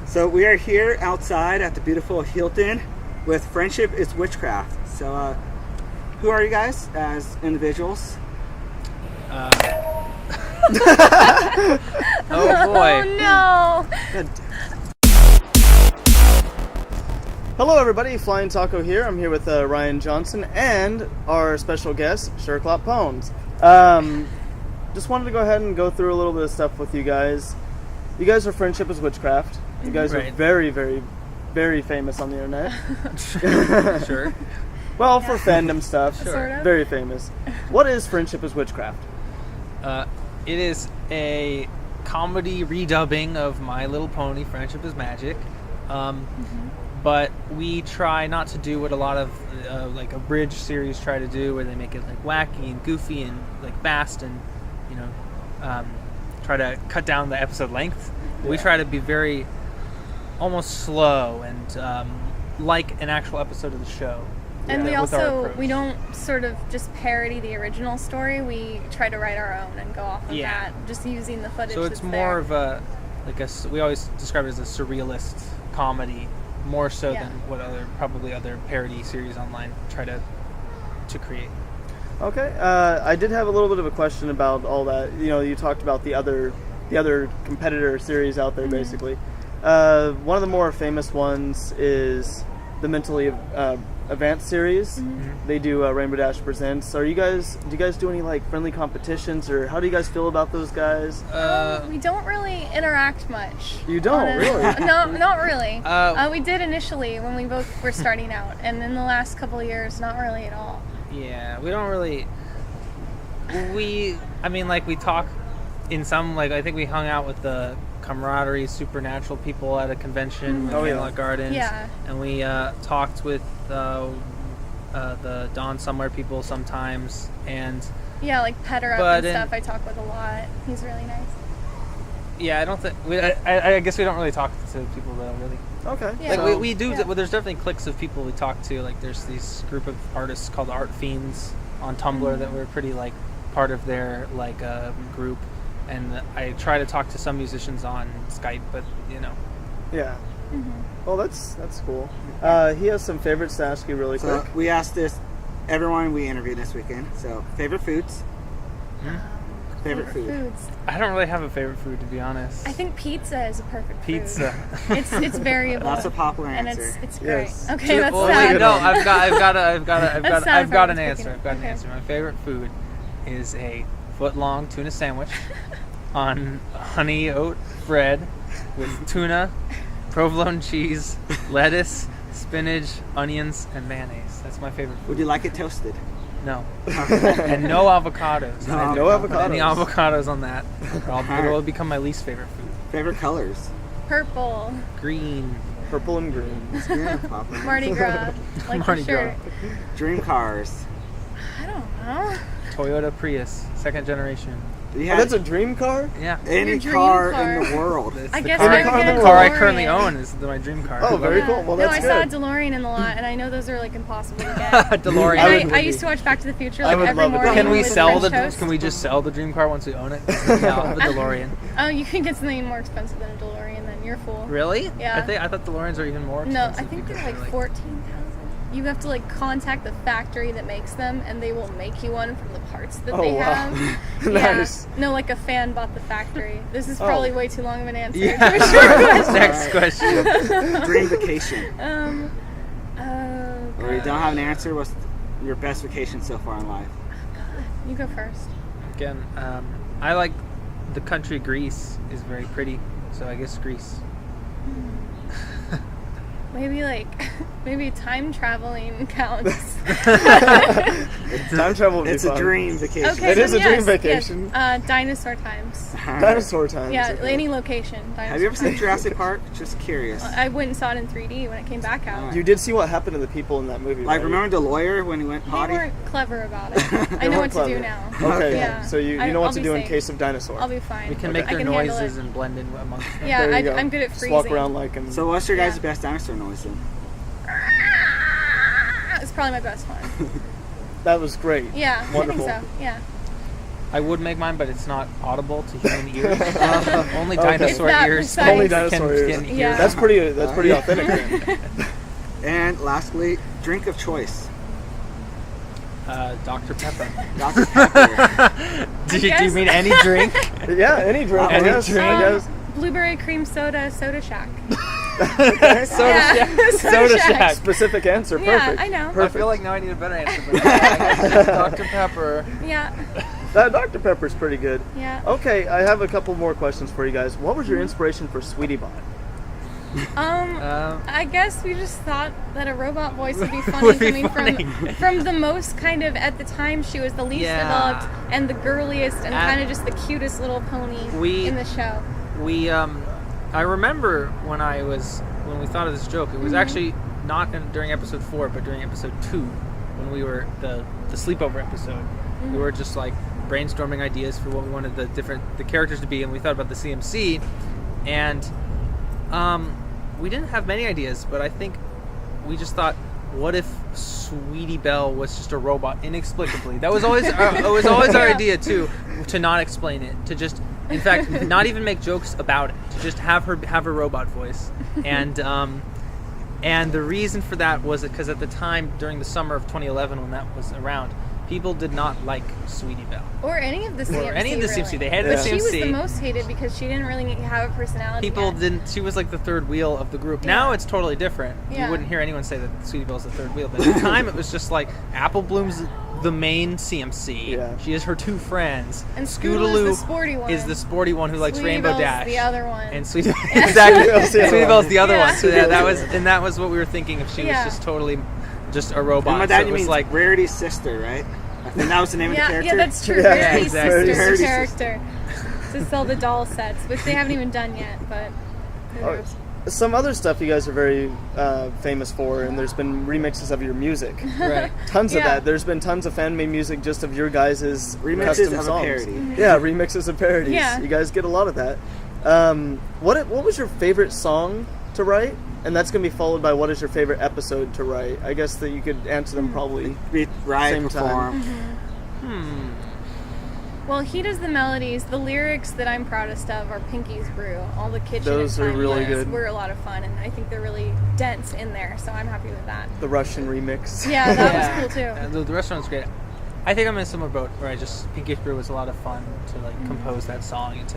So we are here outside at the beautiful Hilton with Friendship is Witchcraft. So who are you guys as individuals? Oh boy. Oh no. Hello everybody, Flying Taco here. I'm here with Ryan Johnson and our special guest, Sherclop Pones. Just wanted to go ahead and go through a little bit of stuff with you guys. You guys are Friendship is Witchcraft. You guys are very, very, very famous on the internet. Sure. Well, for fandom stuff. Sure. Sort of. Very famous. What is Friendship is Witchcraft? It is a comedy redubbing of My Little Pony, Friendship is Magic. But we try not to do what a lot of like abridged series try to do, where they make it like wacky and goofy and like fast and try to cut down the episode length. Yeah. We try to be very almost slow and like an actual episode of the show. And we don't sort of just parody the original story. We try to write our own and go off of that, just using the footage. So it's more of a we always describe it as a surrealist comedy, more so than what other parody series online try to create. Okay, I did have a little bit of a question about all that. You know, you talked about the other competitor series out there, basically. One of the more famous ones is the Mentally Advanced series. They do Rainbow Dash Presents. Do you guys do any like friendly competitions, or how do you guys feel about those guys? We don't really interact much. You don't really? No, not really. We did initially when we both were starting out, and in the last couple of years, not really at all. Yeah, we don't really. We talk in some, like, I think we hung out with the Camaraderie Supernatural people at a convention with Camelot Gardens. Yeah. And we talked with the Dawn Somewhere people sometimes. And yeah, like Petter Up and stuff I talk with a lot. He's really nice. Yeah, I don't think... I guess we don't really talk to people though, really. Okay. Yeah. Like we do, well, there's definitely cliques of people we talk to. Like there's these group of artists called Art Fiends on Tumblr that we're pretty like part of their like group, and I try to talk to some musicians on Skype, but you know. Yeah. Well, that's cool. He has some favorites to ask you really quick. We asked everyone we interviewed this weekend. So favorite foods. Favorite foods. I don't really have a favorite food, to be honest. I think pizza is a perfect food. Pizza. It's variable. That's a popular and answer. it's great. Yes. Okay, that's well, sad. wait, no, I've got an answer. speaking. I've got an answer. My favorite food is a foot-long tuna sandwich on honey oat bread with tuna, provolone cheese, lettuce, spinach, onions, and mayonnaise. That's my favorite food. Would you like it toasted? No. And no avocados. No avocados. Any avocados on that, or it'll become my least favorite food. Favorite colors? Purple. Green. Purple and green. Yeah, Papa. Mardi Gras. Like Mardi your shirt. Dream cars. I don't know. Toyota Prius, second generation. That's a dream car? Yeah. Any Your dream car car. in the world. I the guess car, I would get a the car I DeLorean. currently own is my dream car. Oh, very cool. Well, no, that's I saw a good. DeLorean in the lot, and I know those are like impossible to get. DeLorean. And I used to watch Back to the Future like would every love a morning. Can we with sell French toast. Can we just sell the dream car once we own it? Yeah, I'll have a DeLorean. Oh, you can get something more expensive than a DeLorean. Then you're fool. Really? Yeah. I thought DeLoreans are even more No, expensive. I think You they're could like pay, 14,000. You have to like contact the factory that makes them, and they will make you one from the parts that they wow. have. Nice. Yeah. No, like a fan bought the factory. This is probably way too long of an answer. Yeah. To a short question. Next question. Dream vacation. Oh, Or you God. don't have an answer. What's your best vacation so far in life? You go first. Again, I like the country Greece is very pretty, so I guess Greece. Maybe time traveling counts. Time travel would be It's fun. a dream vacation. Okay, It is then a dream yes, vacation. Yes. Dinosaur times. Dinosaur times. Yeah, okay. any location. Dinosaur Have you ever seen times. Jurassic Park? Just curious. I went and saw it in 3D when it came back out. You did see what happened to the people in that movie, Like, right? remember the lawyer when he went They potty? weren't clever about it. I know what weren't to do clever. now. Okay, Yeah. so you know I'll what to be do in safe. case of dinosaur. I'll be fine. We can Okay. make their I can handle noises it. and blend in amongst them. Yeah, There you go. I'm good at Just freezing. walk around like them. So what's your guys' Yeah. best dinosaur noise then? It's probably my best one. That was great. Yeah, Wonderful. I think so. Yeah. I would make mine, but it's not audible to human ears. Only Okay. dinosaur It's that ears. precise. Only dinosaur ears. Can hear. Yeah. That's pretty authentic. Then. And lastly, drink of choice. Dr. Pepper. Dr. Pepper. Do you guess- mean any drink? Yeah, any drink. Any yes, drink. I guess. Blueberry cream soda, Soda Shack. Soda Yeah. Shack. Soda Soda Shack. Shack. Specific answer. Yeah, Perfect. I know. I Perfect. feel like now I need a better answer. But I guess it's Dr. Pepper. Yeah. That Dr. Pepper's pretty good. Yeah. Okay, I have a couple more questions for you guys. What was your inspiration for Sweetie Bot? I guess we just thought that a robot voice would be funny Would be coming from the most kind of, at the time, she was the least Yeah. developed and the girliest and kind of just the cutest little pony in the show. We I remember when we thought of this joke, it was actually not during episode 4, but during episode 2, when we were the sleepover episode. We were just like brainstorming ideas for what we wanted the characters to be, and we thought about the CMC, and we didn't have many ideas, but I think we just thought, what if Sweetie Belle was just a robot inexplicably? That was always our idea too, to not explain it, to just, in fact, not even make jokes about it, to just have a robot voice. And the reason for that was because at the time, during the summer of 2011, when that was around, people did not like Sweetie Belle. Or any of the CMC. Or any of the CMC. Really. They hated Yeah. the CMC. She was the most hated because she didn't really have a personality. People yet. didn't. She was like the third wheel of the group. Yeah. Now it's totally different. Yeah. You wouldn't hear anyone say that Sweetie Belle's the third wheel. But at the time, it was just like Apple Bloom's the main CMC. Yeah. She has her two friends. And Scootaloo is the sporty one. is the sporty one who likes Sweetie Rainbow Belle's Dash. the other one. And Sweetie exactly. Belle's the other Sweetie one. Belle's the other Yeah. one. So yeah, that was what we were thinking. If she was Yeah. just totally just a robot. And by So that it you was mean like Rarity's sister, right? I think that was the name of the character. Yeah, that's true. Yeah, Rarity's exactly. sister's Rarity's character. To sell the doll sets, which they haven't even done yet, but who Oh, knows? Some other stuff you guys are very famous for, and there's been remixes of your music. right. Tons of Yeah. that. There's been tons of fan-made music just of your guys' Remixes custom of a songs. parody. Yeah, remixes of parodies. Yeah. You guys get a lot of that. What was your favorite song to write? And that's going to be followed by what is your favorite episode to write? I guess that you could answer them probably. Right, Same perform. Well, he does the melodies. The lyrics that I'm proudest of are Pinky's Brew. All the kitchen Those and are fun really ones good. were a lot of fun, and I think they're really dense in there, so I'm happy with that. The Russian remix. Yeah, that was cool too. The restaurant's great. I think I'm in a similar boat where I just Pinkish Brew was a lot of fun to like compose that song and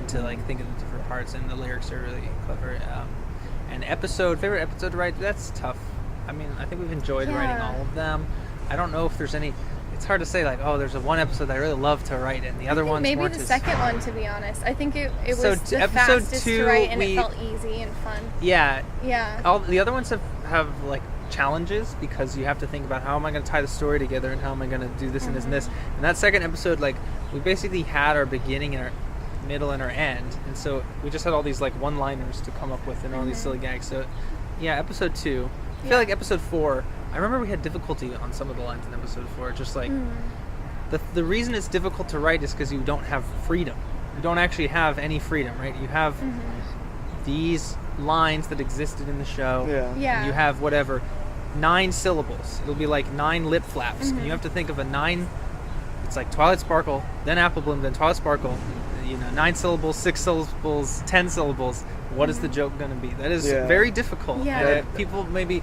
to like think of the different parts, and the lyrics are really clever. And favorite episode to write, that's tough. I mean, I think we've enjoyed writing all of them. I don't know if there's any. It's hard to say like, oh, there's one episode that I really love to write, and the other ones Maybe weren't the as second fun. one, to be honest. I think it was So the episode fastest 2, to write, and we- it felt easy and fun. Yeah. Yeah. All the other ones have like challenges because you have to think about how am I going to tie the story together and how am I going to do this and this and this. And that second episode, like we basically had our beginning and our middle and our end, and so we just had all these like one-liners to come up with and all these silly gags. So yeah, episode 2. I feel like episode 4. I remember we had difficulty on some of the lines in episode 4. Just like the reason it's difficult to write is because you don't have freedom. You don't actually have any freedom, right? You have these lines that existed in the show. Yeah. Yeah. And you have whatever 9 syllables. It'll be like 9 lip flaps, and you have to think of a 9. It's like Twilight Sparkle, then Apple Bloom, then Twilight Sparkle. 9 syllables, 6 syllables, 10 syllables. What is the joke going to be? That is very difficult. Yeah. And people maybe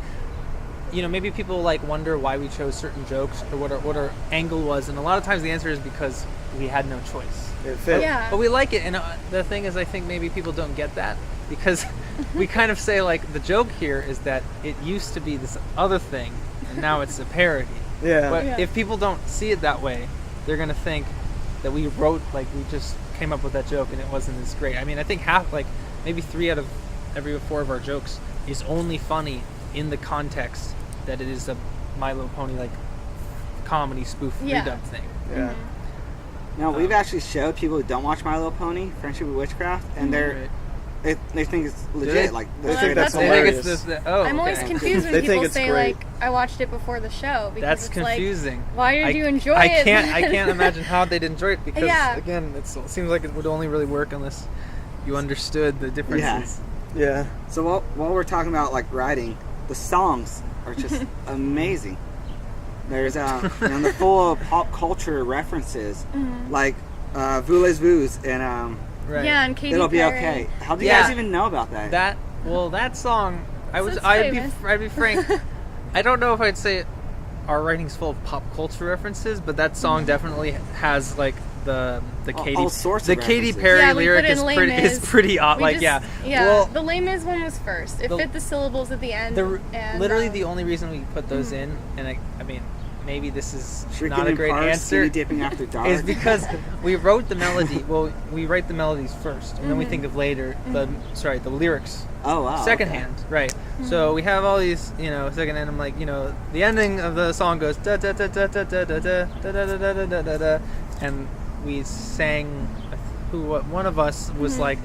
people like wonder why we chose certain jokes or what our angle was, and a lot of times the answer is because we had no choice. It fit. Yeah. But we like it, and the thing is, I think maybe people don't get that because we kind of say like the joke here is that it used to be this other thing, and now it's a parody. Yeah. But if people don't see it that way, they're gonna think that we wrote we just came up with that joke and it wasn't as great. I mean, I think maybe 3 out of every 4 of our jokes is only funny in the context that it is a My Little Pony comedy spoof redub thing. Yeah. Now, we've actually showed people who don't watch My Little Pony, Friendship with Witchcraft, and they think it's legit. they? Like, They think that's that's They think hilarious. it's this. I'm always okay. confused when They think people it's say great. like, I watched it before the show, because That's it's confusing. like, why did you enjoy I it? can't imagine how they'd enjoy it because Yeah. again, it seems like it would only really work unless you understood the differences. Yeah. So while we're talking about writing, the songs are just amazing. There's the full of pop culture references, like voulez-vous and Right. Yeah, and Katy It'll Be Perry. Okay. How do you Yeah. guys even know about that? That song, it's I'd famous. be frank, I don't know if I'd say our writing's full of pop culture references, but that song definitely has like the all sorts the of Katy references. Perry Yeah, we lyric put in is Les pretty Mis. odd. We Like just- yeah, Yeah, well, the Les Mis one was first. It fit the syllables at the end. And, literally the only reason we put those in, and I mean maybe this is Shrieking not a in great Cars, answer, Skinny Dipping After Dark. is because we wrote the melody. Well, we write the melodies first, and then we think of later the lyrics. Oh wow. Secondhand, right? So we have all these, secondhand. I'm like, the ending of the song goes da da da da da da da da da da da da da da da, and we sang. One of us was like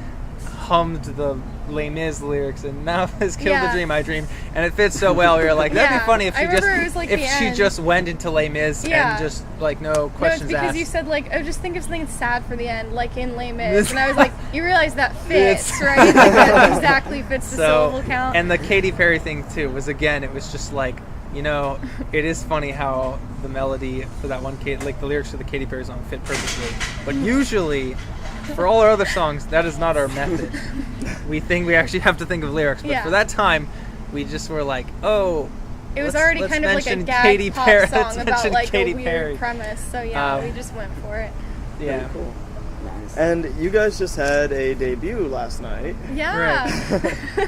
hummed the Les Mis lyrics, and now has killed the dream I dreamed, and it fits so well. We were like, that'd be funny if she just went into Les Mis and just like no questions it's because asked. you said like, oh, just think of something sad for the end, like in Les Mis, and I was like, you realize that fits, right? Like, that exactly fits the syllable count. And the Katy Perry thing too was it was just like, it is funny how the melody for that one like the lyrics for the Katy Perry song fit perfectly, but usually for all our other songs that is not our method. We think we actually have to think of lyrics, but for that time we just were like, oh, it was let's already kind of like a mention gag Katy pop Perry. song Let's about mention like Katy a weird Perry. premise, so we just went for it. Yeah. Very cool. Nice. And you guys just had a debut last night. Yeah.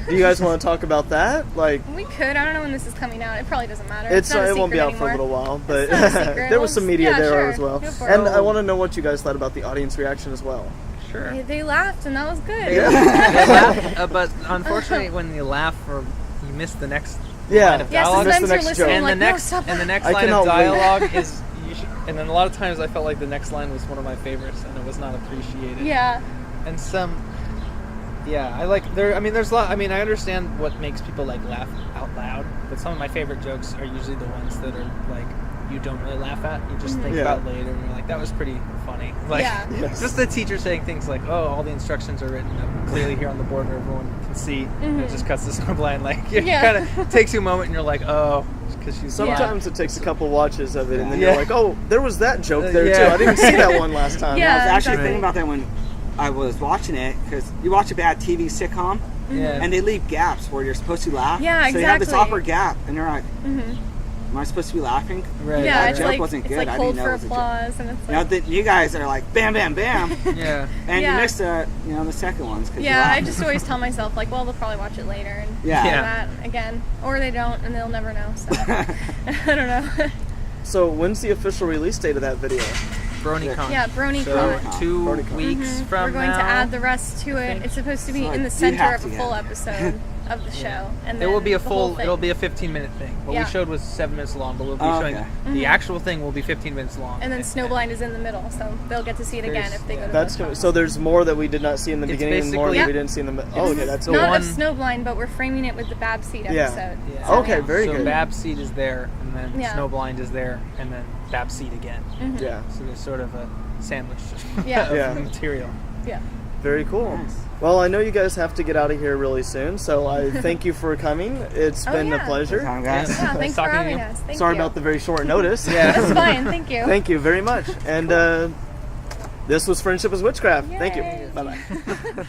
Do you guys want to talk about that? Like, We could. I don't know when this is coming out. It probably doesn't matter. it not a won't be secret out for a anymore. little while, but It's not a secret. there was some media Yeah, there sure. as well. Go for it. And I want to know what you guys thought about the audience reaction as well. Sure. They laughed, and that was good. They laugh, but unfortunately, when you laugh, you miss the next line of Yeah, dialogue. Miss sometimes the you're next listening joke. and like, the next no, stop and the that. next I line cannot of wait. dialogue is and then a lot of times I felt like the next line was one of my favorites and it was not appreciated. Yeah. And there's a lot. I mean, I understand what makes people like laugh out loud, but some of my favorite jokes are usually the ones that are like you don't really laugh at. You just think about later, and you're like, that was pretty funny. Like, just the teacher saying things like, "Oh, all the instructions are written up clearly here on the board where everyone can see," and it just cuts the snow blind. Like, it kind of takes you a moment, and you're like, "Oh," because she's Sometimes it takes a couple watches of it, and then Yeah. you're like, "Oh, there was that joke there Yeah. too. I didn't see that one last time." Yeah. I was actually exactly. thinking about that when I was watching it, because you watch a bad TV sitcom, Yeah. and they leave gaps where you're supposed to laugh. Yeah, So you have this exactly. awkward gap, and you're like, am I supposed to be laughing? Right. Yeah, That it's joke like wasn't it's good. like I hold didn't know for it was a joke. applause, and it's like You guys are like, bam, bam, bam, Yeah. and Yeah. you missed the second ones. 'Cause you yeah. I laughed. just always tell myself like, well, they'll probably watch it later and Yeah. do Yeah. that again, or they don't, and they'll never know. So I don't know. So when's the official release date of that video? BronyCon. Yeah, BronyCon. So BronyCon. 2 BronyCon. weeks from We're going now. to add the rest to it. It's supposed to be So in the you center have of to a get full it. episode of the show, and It then will be a the whole full. thing. It'll be a 15-minute thing. What Yeah. we showed was 7 minutes long, but we'll be Oh, showing okay. the actual thing will be 15 minutes long. And then Snowblind is in the middle, so they'll get to see it again There's- if they go to That's both good. So there's more that we did not see in the It's beginning, and more that basically- we didn't see in the middle. Oh, okay, that's the good. Not one- of Snowblind, but we're framing it with the Babseed episode. Yeah. Yeah. So, Okay, yeah. very so good. Babseed is there, and then Yeah. Snowblind is there, and then Babseed again. Yeah, So there's sort of a sandwich Yeah. of Yeah. material. Yeah. very cool. Nice. Well, I know you guys have to get out of here really soon, so I thank you for coming. It's Oh, been a yeah. pleasure. Time, guys. Yeah, thanks for talking to having you. us. Thank Sorry you. about the very short notice. Yeah. That's fine. Thank you. Thank you very much. And this was Friendship is Witchcraft. Thank you. Yay. Bye bye.